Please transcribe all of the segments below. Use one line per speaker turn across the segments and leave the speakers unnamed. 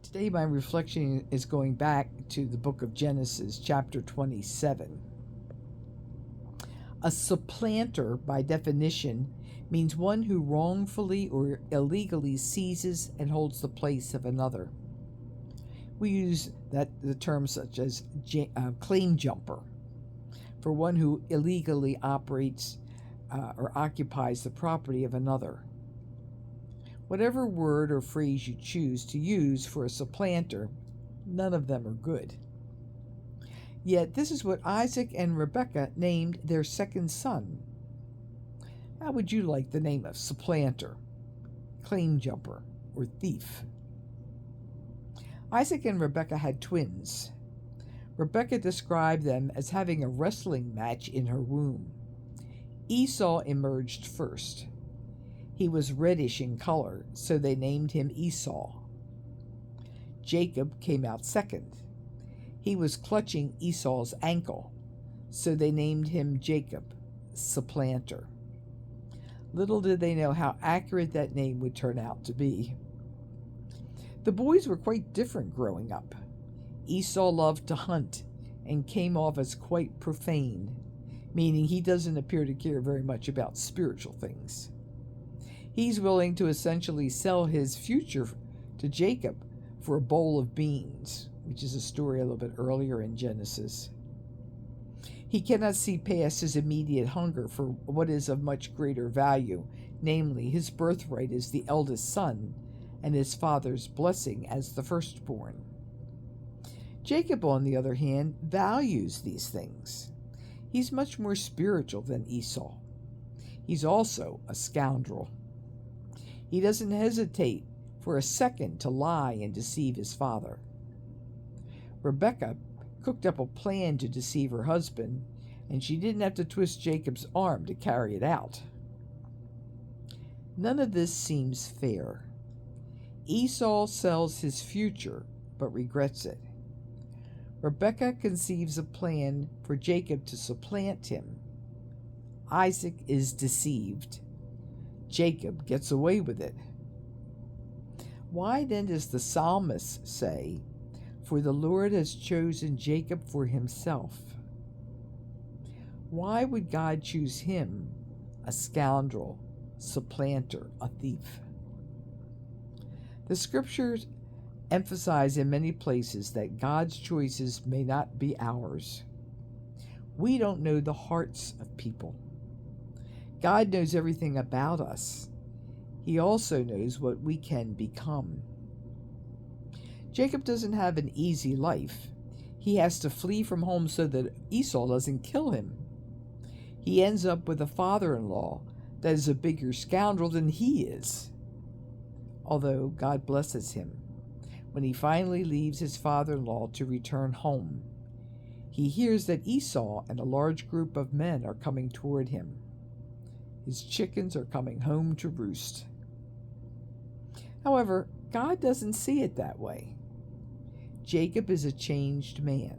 Today, my reflection is going back to the book of Genesis, chapter 27. A supplanter, by definition, means one who wrongfully or illegally seizes and holds the place of another. We use the terms such as claim jumper for one who illegally operates or occupies the property of another. Whatever word or phrase you choose to use for a supplanter, none of them are good. Yet this is what Isaac and Rebekah named their second son. How would you like the name of supplanter, claim jumper, or thief? Isaac and Rebekah had twins. Rebekah described them as having a wrestling match in her womb. Esau emerged first. He was reddish in color, so they named him Esau. Jacob came out second. He was clutching Esau's ankle, so they named him Jacob, supplanter. Little did they know how accurate that name would turn out to be. The boys were quite different growing up. Esau loved to hunt and came off as quite profane, meaning he doesn't appear to care very much about spiritual things. He's willing to essentially sell his future to Jacob for a bowl of beans, which is a story a little bit earlier in Genesis. He cannot see past his immediate hunger for what is of much greater value, namely his birthright as the eldest son and his father's blessing as the firstborn. Jacob, on the other hand, values these things. He's much more spiritual than Esau. He's also a scoundrel. He doesn't hesitate for a second to lie and deceive his father. Rebekah cooked up a plan to deceive her husband, and she didn't have to twist Jacob's arm to carry it out. None of this seems fair. Esau sells his future, but regrets it. Rebekah conceives a plan for Jacob to supplant him. Isaac is deceived. Jacob gets away with it. Why then does the psalmist say, "For the Lord has chosen Jacob for himself"? Why would God choose him, a scoundrel, supplanter, a thief? The scriptures emphasize in many places that God's choices may not be ours. We don't know the hearts of people. God knows everything about us. He also knows what we can become. Jacob doesn't have an easy life. He has to flee from home so that Esau doesn't kill him. He ends up with a father-in-law that is a bigger scoundrel than he is. Although God blesses him. When he finally leaves his father-in-law to return home, he hears that Esau and a large group of men are coming toward him. His chickens are coming home to roost. However, God doesn't see it that way. Jacob is a changed man.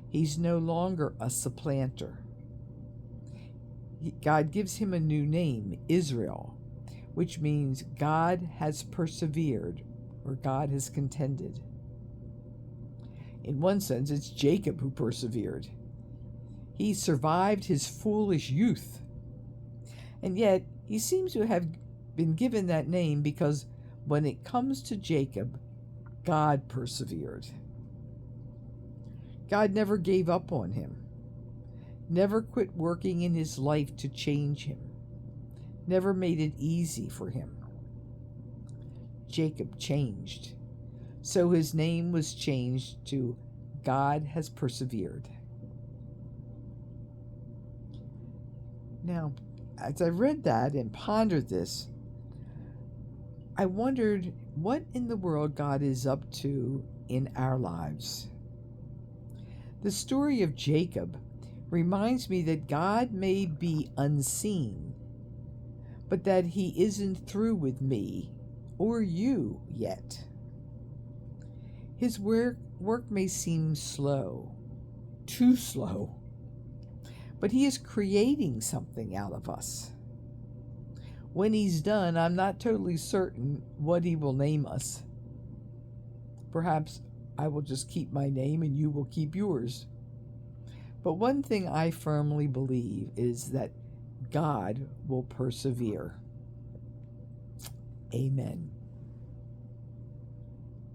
He's no longer a supplanter. God gives him a new name, Israel, which means God has persevered, or God has contended. In one sense, it's Jacob who persevered. He survived his foolish youth. And yet, he seems to have been given that name because when it comes to Jacob, God persevered. God never gave up on him, never quit working in his life to change him, never made it easy for him. Jacob changed, so his name was changed to God has persevered. Now, as I read that and pondered this, I wondered what in the world God is up to in our lives. The story of Jacob reminds me that God may be unseen, but that he isn't through with me or you yet. His work may seem slow, too slow, but he is creating something out of us. When he's done, I'm not totally certain what he will name us. Perhaps I will just keep my name and you will keep yours. But one thing I firmly believe is that God will persevere. Amen.